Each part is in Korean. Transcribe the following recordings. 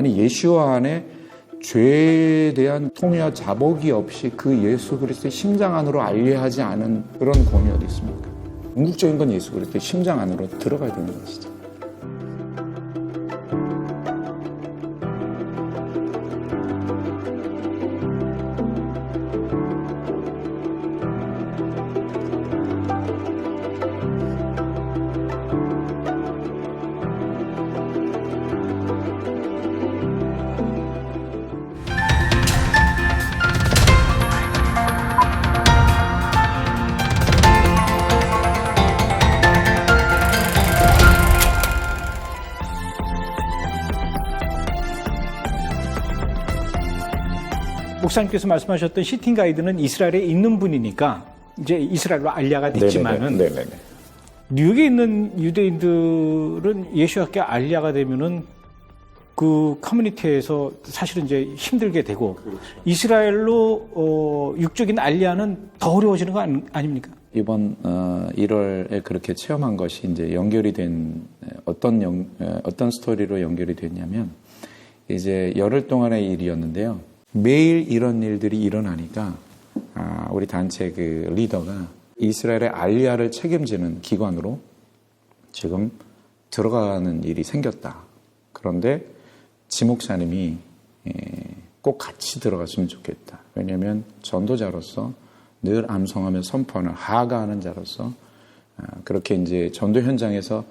아니 예수와 안에 죄에 대한 통회와 자복이 없이 그 예수 그리스도의 심장 안으로 알려하지 않은 그런 권위 어디 있습니까? 궁극적인 건 예수 그리스도의 심장 안으로 들어가야 되는 것이죠. 목사님께서 말씀하셨던 시팅 가이드는 이스라엘에 있는 분이니까 이제 이스라엘로 알리아가 됐지만은 네네네. 뉴욕에 있는 유대인들은 예수와께 알리아가 되면은 그 커뮤니티에서 사실은 이제 힘들게 되고 그렇죠. 이스라엘로 육적인 알리아는 더 어려워지는 거 아닙니까? 이번 1월에 그렇게 체험한 것이 이제 연결이 된 어떤 스토리로 연결이 됐냐면 이제 열흘 동안의 일이었는데요. 매일 이런 일들이 일어나니까 우리 단체 그 리더가 이스라엘의 알리아를 책임지는 기관으로 지금 들어가는 일이 생겼다. 그런데 지 목사님이 꼭 같이 들어갔으면 좋겠다. 왜냐하면 전도자로서 늘 암송하며 선포하는 하가하는 자로서 그렇게 이제 전도 현장에서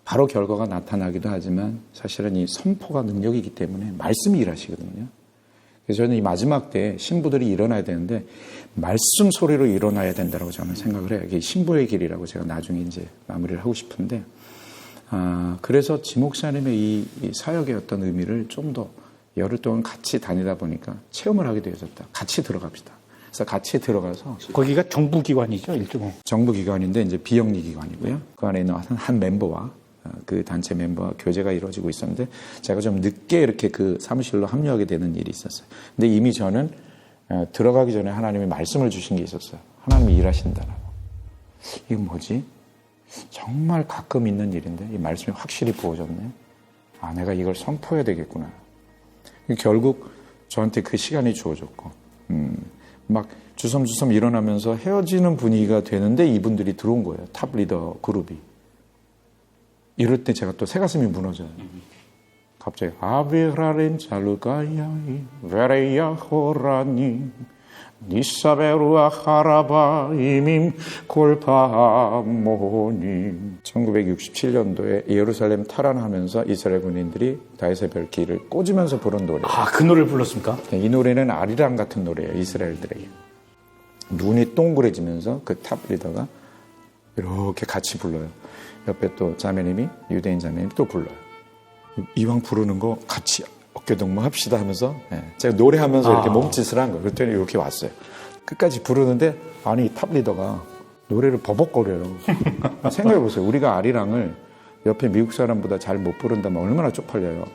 바로 결과가 나타나기도 하지만 사실은 이 선포가 능력이기 때문에 말씀이 일하시거든요. 그래서 저는 이 마지막 때 신부들이 일어나야 되는데 말씀 소리로 일어나야 된다고 저는 생각을 해요. 이게 신부의 길이라고 제가 나중에 이제 마무리를 하고 싶은데 그래서 지 목사님의 이 사역의 어떤 의미를 좀 더 열흘 동안 같이 다니다 보니까 체험을 하게 되어졌다. 같이 들어갑시다. 그래서 같이 들어가서 거기가 정부기관이죠, 일종의. 정부기관인데 이제 비영리 기관이고요. 그 안에 있는 한 멤버와 그 단체 멤버와 교제가 이루어지고 있었는데 제가 좀 늦게 이렇게 그 사무실로 합류하게 되는 일이 있었어요. 근데 이미 저는 들어가기 전에 하나님이 말씀을 주신 게 있었어요. 하나님이 일하신다라고. 이게 뭐지? 정말 가끔 있는 일인데 이 말씀이 확실히 부어졌네. 내가 이걸 선포해야 되겠구나. 결국 저한테 그 시간이 주어졌고 막 주섬주섬 일어나면서 헤어지는 분위기가 되는데 이분들이 들어온 거예요. 탑 리더 그룹이. 이럴 때 제가 또 새가슴이 무너져요. 갑자기 아비라렌 잘루가야이 베레야 호라니 니사베루아 하라바 이밈 골파모니 1967년도에 예루살렘 탈환하면서 이스라엘 군인들이 다윗의 별길을 꽂으면서 부른 노래. 그 노래를 불렀습니까? 이 노래는 아리랑 같은 노래예요. 이스라엘들에게. 눈이 동그래지면서 그 탑 리더가 이렇게 같이 불러요. 옆에 또 자매님이 유대인 자매님이 또 불러요. 이왕 부르는 거 같이 어깨동무 합시다 하면서 제가 노래하면서 이렇게 몸짓을 한 거예요. 그랬더니 이렇게 왔어요. 끝까지 부르는데 아니 탑 리더가 노래를 버벅거려요. 생각해보세요. 우리가 아리랑을 옆에 미국 사람보다 잘 못 부른다면 얼마나 쪽팔려요.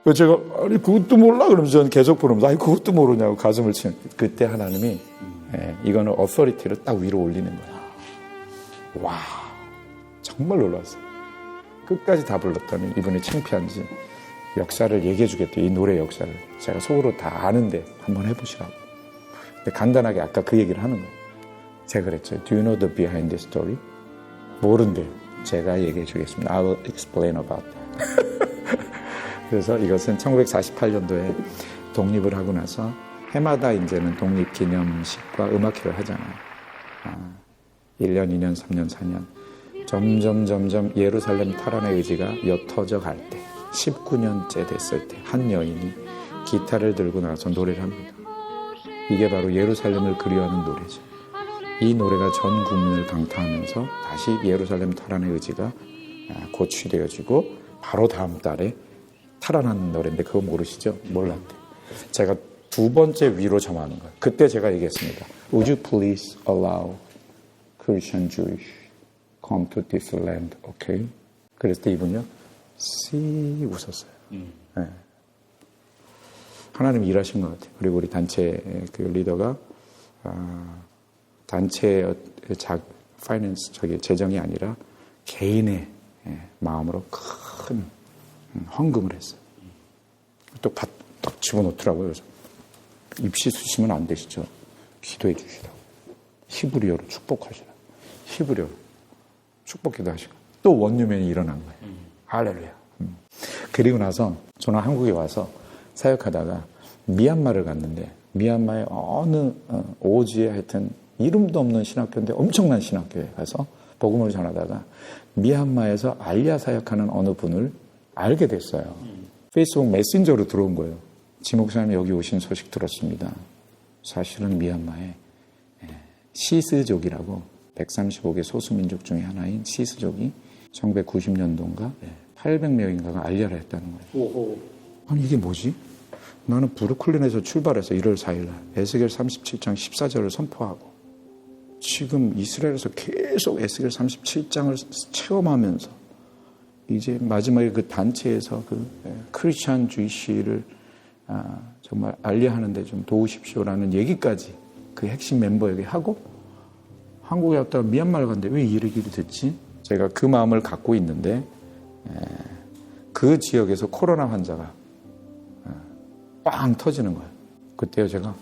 그래서 제가 아니 그것도 몰라 그러면서 저는 계속 부르면서 아니 그것도 모르냐고 가슴을 치는 그때 하나님이 이거는 어서리티를 딱 위로 올리는 거예요. 와 정말 놀랐어요. 끝까지 다 불렀더니 이분이 창피한지 역사를 얘기해 주겠대요. 이 노래 역사를 제가 속으로 다 아는데 한번 해보시라고. 근데 간단하게 아까 그 얘기를 하는 거예요. 제가 그랬죠. Do you know the behind the story? 모른대요. 제가 얘기해 주겠습니다. I will explain about that. 그래서 이것은 1948년도에 독립을 하고 나서 해마다 이제는 독립기념식과 음악회를 하잖아요. 1년, 2년, 3년, 4년. 점점 예루살렘 탈환의 의지가 옅어져 갈 때, 19년째 됐을 때 한 여인이 기타를 들고 나가서 노래를 합니다. 이게 바로 예루살렘을 그리워하는 노래죠. 이 노래가 전 국민을 강타하면서 다시 예루살렘 탈환의 의지가 고취되어지고 바로 다음 달에 탈환하는 노래인데 그거 모르시죠? 몰랐대. 제가 두 번째 위로 점하는 거예요. 그때 제가 얘기했습니다. Would you please allow Christian Jewish come to this land, okay? 그랬을 때 이분요, 웃었어요. 네. 하나님이 일하신 것 같아요. 그리고 우리 단체 그 리더가 단체의 파이낸스 재정이 아니라 개인의 마음으로 큰 헌금을 했어요. 또 딱 집어넣더라고요. 그래서 입시 쓰시면 안 되시죠. 기도해 주시라고. 히브리어로 축복하시라고. 히브리어로 축복기도 하시고. 또 원유맨이 일어난 거예요. 할렐루야. 그리고 나서 저는 한국에 와서 사역하다가 미얀마를 갔는데 미얀마의 어느 오지에 하여튼 이름도 없는 신학교인데 엄청난 신학교에 가서 복음을 전하다가 미얀마에서 알리아 사역하는 어느 분을 알게 됐어요. 페이스북 메신저로 들어온 거예요. 지 목사님 여기 오신 소식 들었습니다. 사실은 미얀마에 시스족이라고 135개 소수민족 중에 하나인 시스족이 1990년도인가 800명인가가 알리아를 했다는 거예요. 오호. 아니 이게 뭐지? 나는 브루클린에서 출발해서 1월 4일 날 에스겔 37장 14절을 선포하고 지금 이스라엘에서 계속 에스겔 37장을 체험하면서 이제 마지막에 그 단체에서 그 크리스찬 주의시를 정말 알리하는데 좀 도우십시오라는 얘기까지 그 핵심 멤버에게 하고 한국에 왔다가 미얀마를 갔는데 왜 이 얘기를 듣지? 제가 그 마음을 갖고 있는데 그 지역에서 코로나 환자가 빵 터지는 거예요. 그때요 제가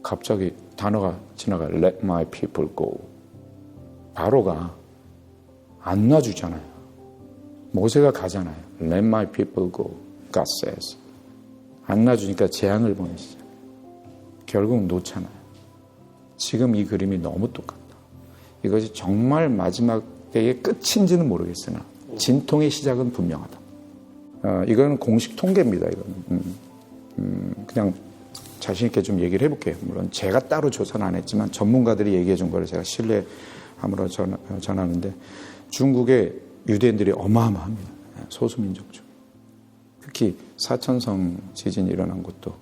갑자기 단어가 지나가 Let my people go. 바로가 안 놔주잖아요. 모세가 가잖아요. Let my people go. God says. 안 놔주니까 재앙을 보내시죠. 결국 놓잖아요. 지금 이 그림이 너무 똑같다. 이것이 정말 마지막 때의 끝인지는 모르겠으나 진통의 시작은 분명하다. 이건 공식 통계입니다. 이거는 그냥 자신 있게 좀 얘기를 해볼게요. 물론 제가 따로 조사는 안 했지만 전문가들이 얘기해 준 거를 제가 신뢰함으로 전하는데 중국의 유대인들이 어마어마합니다. 소수민족 중. 특히 사천성 지진이 일어난 곳도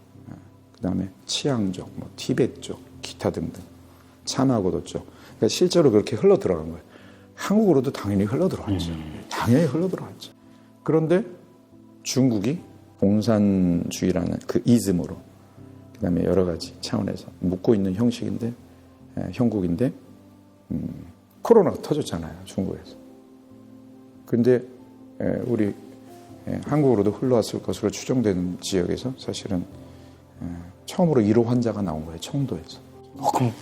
그 다음에 치앙족, 티베트 쪽, 기타 등등 차마고도 쪽. 그러니까 실제로 그렇게 흘러 들어간 거예요. 한국으로도 당연히 흘러 들어왔죠. 당연히 흘러 들어왔죠. 그런데 중국이 공산주의라는 그 이즘으로 그 다음에 여러 가지 차원에서 묶고 있는 형국인데 코로나가 터졌잖아요. 중국에서. 근데 우리 한국으로도 흘러왔을 것으로 추정되는 지역에서 사실은 처음으로 1호 환자가 나온 거예요. 청도에서. 그럼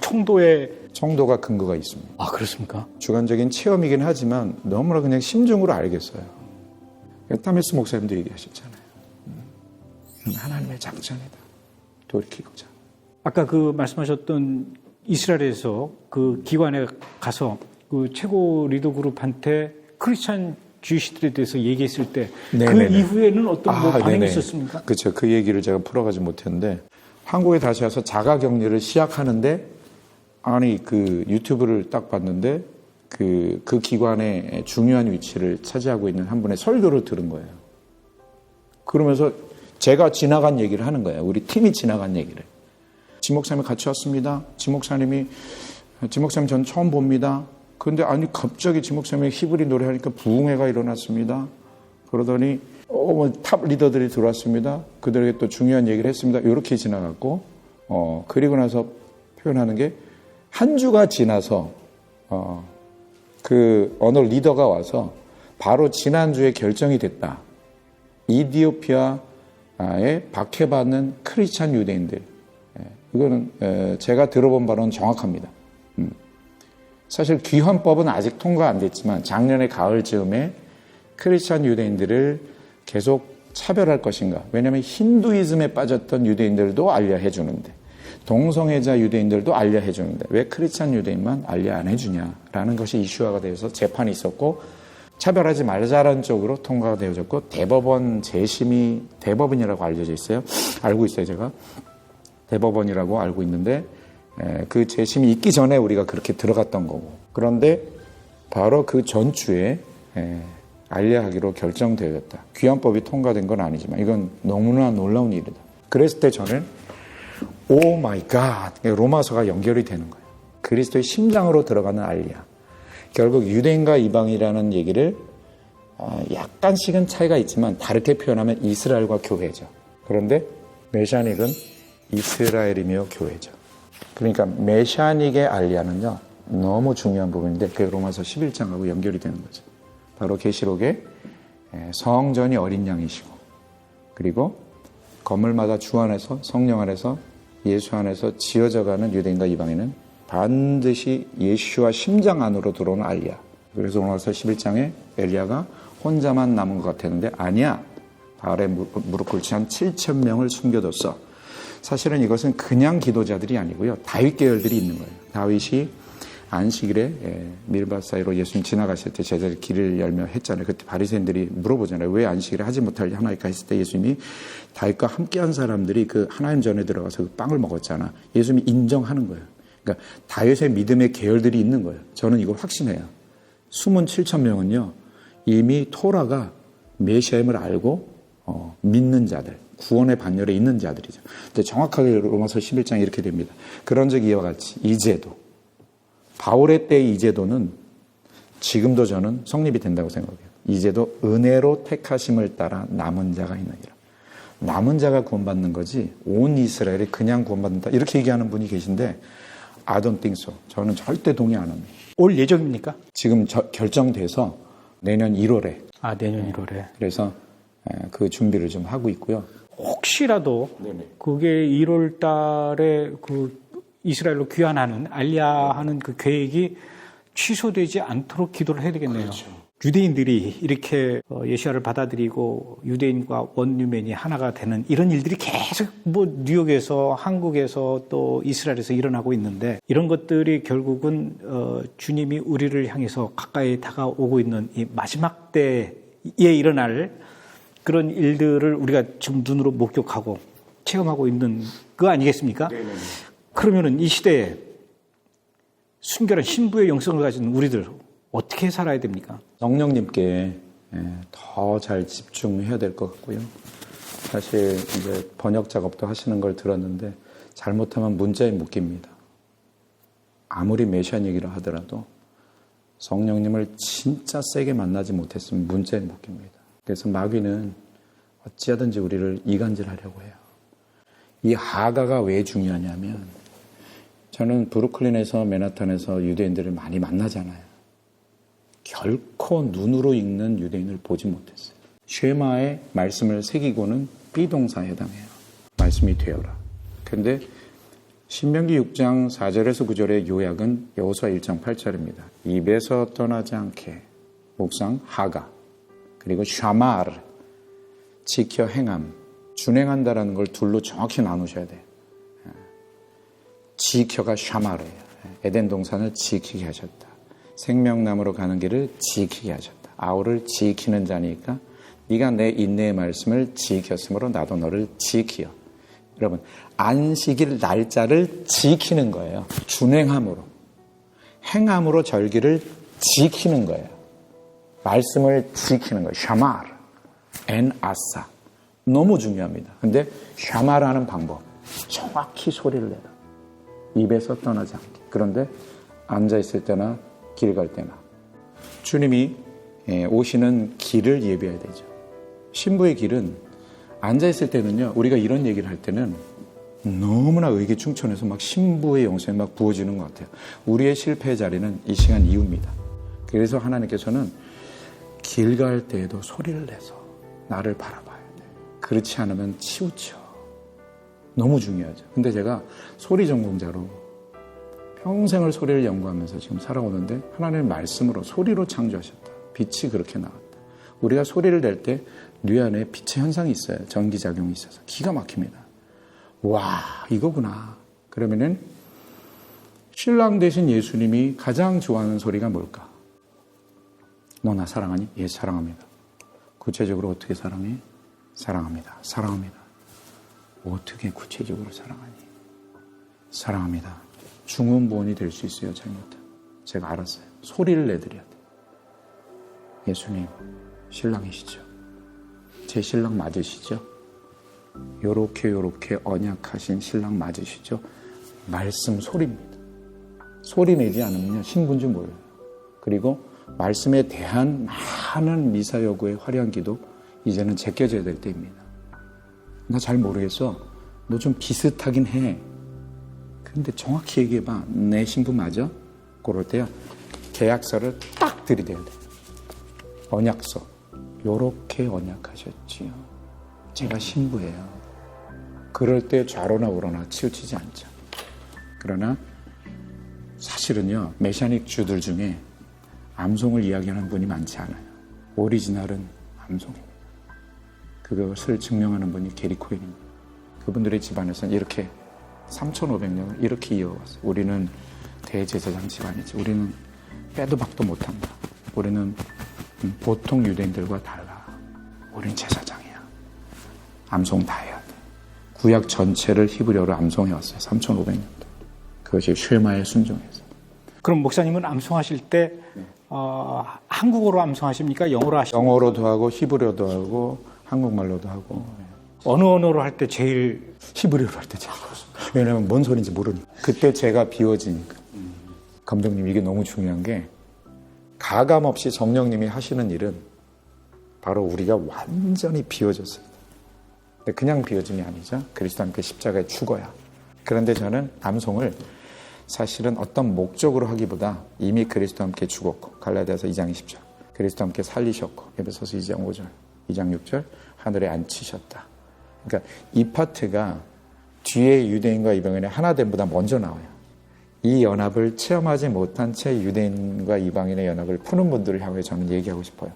청도가 근거가 있습니다. 아, 그렇습니까? 주관적인 체험이긴 하지만 너무나 그냥 심중으로 알겠어요. 타메스 목사님도 얘기하셨잖아요. 하나님의 작전이다. 돌이키고자. 아까 그 말씀하셨던 이스라엘에서 그 기관에 가서 그 최고 리더 그룹한테 크리스찬 주의시들에 대해서 얘기했을 때 그 이후에는 어떤 반응이 있었습니까? 그렇죠. 그 얘기를 제가 풀어가지 못했는데 한국에 다시 와서 자가격리를 시작하는데 아니 그 유튜브를 딱 봤는데 그 기관의 중요한 위치를 차지하고 있는 한 분의 설교를 들은 거예요. 그러면서 제가 지나간 얘기를 하는 거예요. 우리 팀이 지나간 얘기를. 지 목사님이 같이 왔습니다. 지 목사님 전 처음 봅니다. 그런데 아니 갑자기 지 목사님이 히브리 노래하니까 부흥회가 일어났습니다. 그러더니 탑 리더들이 들어왔습니다. 그들에게 또 중요한 얘기를 했습니다. 이렇게 지나갔고 그리고 나서 표현하는 게 한 주가 지나서 그 어느 리더가 와서 바로 지난주에 결정이 됐다. 이디오피아에 박해받는 크리스찬 유대인들. 이거는 제가 들어본 바로는 정확합니다. 사실 귀환법은 아직 통과 안 됐지만 작년에 가을쯤에 크리스찬 유대인들을 계속 차별할 것인가. 왜냐하면 힌두이즘에 빠졌던 유대인들도 알려해 주는데 동성애자 유대인들도 알려해 주는데 왜 크리스찬 유대인만 알려 안 해주냐라는 것이 이슈화가 되어서 재판이 있었고 차별하지 말자라는 쪽으로 통과가 되어졌고 대법원 재심이 대법원이라고 알려져 있어요. 알고 있어요 제가. 대법원이라고 알고 있는데 그 재심이 있기 전에 우리가 그렇게 들어갔던 거고 그런데 바로 그 전주에 알려하기로 결정되었다. 귀환법이 통과된 건 아니지만 이건 너무나 놀라운 일이다. 그랬을 때 저는 오 마이 갓 로마서가 연결이 되는 거예요. 그리스도의 심장으로 들어가는 알리야. 결국 유대인과 이방이라는 얘기를 약간씩은 차이가 있지만 다르게 표현하면 이스라엘과 교회죠. 그런데 메시아닉은 이스라엘이며 교회죠. 그러니까 메시아닉의 알리야는요 너무 중요한 부분인데 그 로마서 11장하고 연결이 되는 거죠. 바로 계시록의 성전이 어린 양이시고 그리고 건물마다 주 안에서 성령 안에서 예수 안에서 지어져가는 유대인과 이방인은 반드시 예수와 심장 안으로 들어오는 알리야. 그래서 오늘서 11장에 엘리야가 혼자만 남은 것 같았는데 아니야. 바알에 무릎 꿇지 한 7,000명을 숨겨뒀어. 사실은 이것은 그냥 기도자들이 아니고요. 다윗 계열들이 있는 거예요. 다윗이 안식일에 밀밭 사이로 예수님 지나가실 때 제자들이 길을 열며 했잖아요. 그때 바리새인들이 물어보잖아요. 왜 안식일에 하지 못할 하나이까 했을 때 예수님이 다윗과 함께한 사람들이 그 하나님 전에 들어가서 그 빵을 먹었잖아. 예수님이 인정하는 거예요. 그러니까 다윗의 믿음의 계열들이 있는 거예요. 저는 이걸 확신해요. 숨은 7,000명은요. 이미 토라가 메시아임을 알고 믿는 자들, 구원의 반열에 있는 자들이죠. 근데 정확하게 로마서 11장에 이렇게 됩니다. 그런 적 이와 같이 이제도 바울의 때의 이제도는 지금도 저는 성립이 된다고 생각해요. 이제도 은혜로 택하심을 따라 남은 자가 있느니라. 남은 자가 구원받는 거지 온 이스라엘이 그냥 구원받는다 이렇게 얘기하는 분이 계신데 I don't think so. 저는 절대 동의 안 합니다. 올 예정입니까? 지금 결정돼서 내년 1월에 내년 1월에. 그래서 그 준비를 좀 하고 있고요. 혹시라도 네네. 그게 1월 달에 그 이스라엘로 귀환하는 알리야하는 그 계획이 취소되지 않도록 기도를 해야 되겠네요. 그렇죠. 유대인들이 이렇게 예시아를 받아들이고 유대인과 원유맨이 하나가 되는 이런 일들이 계속 뭐 뉴욕에서 한국에서 또 이스라엘에서 일어나고 있는데 이런 것들이 결국은 주님이 우리를 향해서 가까이 다가오고 있는 이 마지막 때에 일어날 그런 일들을 우리가 지금 눈으로 목격하고 체험하고 있는 거 아니겠습니까? 네네. 그러면은 이 시대에 순결한 신부의 영성을 가진 우리들 어떻게 살아야 됩니까? 성령님께 더 잘 집중해야 될 것 같고요. 사실 이제 번역 작업도 하시는 걸 들었는데 잘못하면 문자에 묶입니다. 아무리 메시안 얘기를 하더라도 성령님을 진짜 세게 만나지 못했으면 문자에 묶입니다. 그래서 마귀는 어찌하든지 우리를 이간질하려고 해요. 이 하가가 왜 중요하냐면 저는 브루클린에서 맨하탄에서 유대인들을 많이 만나잖아요. 결코 눈으로 읽는 유대인을 보지 못했어요. 쉐마의 말씀을 새기고는 비동사에 해당해요. 말씀이 되어라. 그런데 신명기 6장 4절에서 9절의 요약은 여호수아 1장 8절입니다. 입에서 떠나지 않게 묵상 하가 그리고 샤마르 지켜 행함 준행한다라는 걸 둘로 정확히 나누셔야 돼요. 지켜가 샤마르예요. 에덴 동산을 지키게 하셨다. 생명나무로 가는 길을 지키게 하셨다. 아우를 지키는 자니까 네가 내 인내의 말씀을 지켰으므로 나도 너를 지키어. 여러분 안식일 날짜를 지키는 거예요. 준행함으로. 행함으로 절기를 지키는 거예요. 말씀을 지키는 거예요. 샤마르 엔 아사. 너무 중요합니다. 근데 샤마르 하는 방법. 정확히 소리를 내라. 입에서 떠나지 않게. 그런데 앉아있을 때나 길 갈 때나 주님이 오시는 길을 예비해야 되죠. 신부의 길은 앉아있을 때는요. 우리가 이런 얘기를 할 때는 너무나 의기충천해서 막 신부의 영성이 막 부어지는 것 같아요. 우리의 실패의 자리는 이 시간 이후입니다. 그래서 하나님께서는 길 갈 때에도 소리를 내서 나를 바라봐야 돼. 그렇지 않으면 치우쳐. 너무 중요하죠. 근데 제가 소리 전공자로 평생을 소리를 연구하면서 지금 살아오는데 하나님의 말씀으로 소리로 창조하셨다. 빛이 그렇게 나왔다. 우리가 소리를 낼 때 뇌 안에 빛의 현상이 있어요. 전기작용이 있어서. 기가 막힙니다. 와, 이거구나. 그러면은 신랑 되신 예수님이 가장 좋아하는 소리가 뭘까? 너 나 사랑하니? 예, 사랑합니다. 구체적으로 어떻게 사랑해? 사랑합니다. 사랑합니다. 어떻게 구체적으로 사랑하니? 사랑합니다. 중언부언이 될 수 있어요, 잘못하면. 제가 알았어요. 소리를 내드려야 돼요. 예수님, 신랑이시죠? 제 신랑 맞으시죠? 요렇게 언약하신 신랑 맞으시죠? 말씀 소리입니다. 소리 내지 않으면 신부인 줄 몰라요. 그리고 말씀에 대한 많은 미사여구의 화려한 기도 이제는 제껴져야 될 때입니다. 나 잘 모르겠어. 너 좀 비슷하긴 해. 근데 정확히 얘기해봐. 내 신부 맞아? 그럴 때요. 계약서를 딱 들이대야 돼. 언약서. 요렇게 언약하셨지요. 제가 신부예요. 그럴 때 좌로나 우로나 치우치지 않죠. 그러나 사실은요, 메시아닉 주들 중에 암송을 이야기하는 분이 많지 않아요. 오리지널은 암송입니다. 그것을 증명하는 분이 게리 코인입니다. 그분들의 집안에서는 이렇게 3,500년을 이렇게 이어왔어요. 우리는 대제사장 집안이지. 우리는 빼도 박도 못한다. 우리는 보통 유대인들과 달라. 우리는 제사장이야. 암송 다 해야 돼. 구약 전체를 히브리어로 암송해왔어요. 3,500년. 그것이 쉐마의 순종이었어요. 그럼 목사님은 암송하실 때 한국어로 암송하십니까? 영어로 하십니까? 영어로도 하고 히브리어도 하고 한국말로도 하고. 어느 언어로 할 때 제일 히브리어로 할 때 제일 좋습니다. 왜냐하면 뭔 소리인지 모르니까. 그때 제가 비워지니까. 감독님, 이게 너무 중요한 게 가감 없이 성령님이 하시는 일은 바로 우리가 완전히 비워졌어요. 근데 그냥 비워짐이 아니죠. 그리스도 함께 십자가에 죽어야. 그런데 저는 암송을 사실은 어떤 목적으로 하기보다 이미 그리스도 함께 죽었고, 갈라디아서 2장 20절, 그리스도 함께 살리셨고, 에베소서 2장 5절, 2장 6절, 하늘에 앉히셨다. 그러니까 이 파트가 뒤에 유대인과 이방인의 하나됨보다 먼저 나와요. 이 연합을 체험하지 못한 채 유대인과 이방인의 연합을 푸는 분들을 향해 저는 얘기하고 싶어요.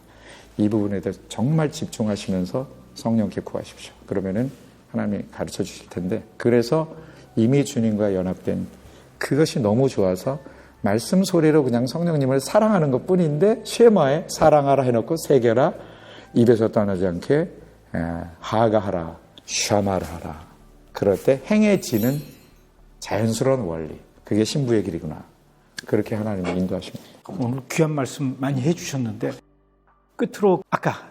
이 부분에 대해서 정말 집중하시면서 성령께 구하십시오. 그러면은 하나님이 가르쳐 주실 텐데, 그래서 이미 주님과 연합된 그것이 너무 좋아서 말씀 소리로 그냥 성령님을 사랑하는 것 뿐인데, 쉐마에 사랑하라 해놓고 새겨라, 입에서 떠나지 않게 하가하라, 샤마를 하라. 그럴 때 행해지는 자연스러운 원리, 그게 신부의 길이구나. 그렇게 하나님이 인도하십니다. 오늘 귀한 말씀 많이 해주셨는데, 끝으로 아까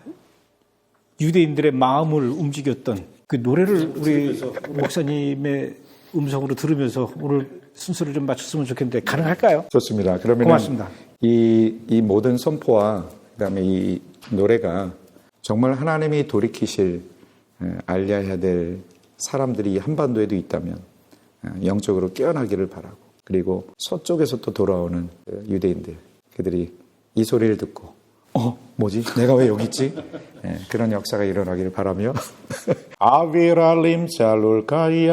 유대인들의 마음을 움직였던 그 노래를 우리 목사님의 음성으로 들으면서 오늘 순서를 좀 맞췄으면 좋겠는데 가능할까요? 좋습니다. 그러면 고맙습니다. 이 모든 선포와 그다음에 이 노래가 정말 하나님이 돌이키실, 알려야 될 사람들이 한반도에도 있다면 영적으로 깨어나기를 바라고, 그리고 서쪽에서 또 돌아오는 유대인들, 그들이 이 소리를 듣고 뭐지? 내가 왜 여기 있지? 그런 역사가 일어나기를 바라며 아비랄림 잘룰카야인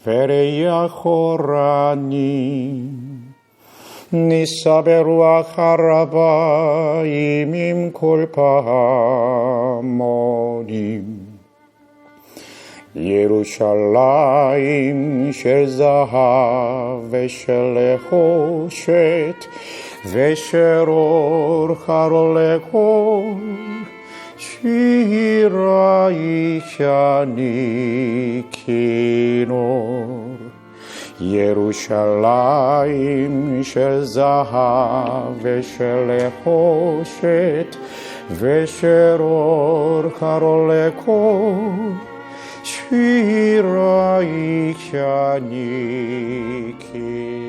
페레야 호라님 니사베루아 하라바 이밈 콜파모님 예루샬라임 쉘자하 베셜레호쉣 베쉐롤 하롤레골 시라이샤니 키놀 예루샬라임 쉘자하 베셜레호쉣 베쉐롤 하롤레골 시라이샤니 키놀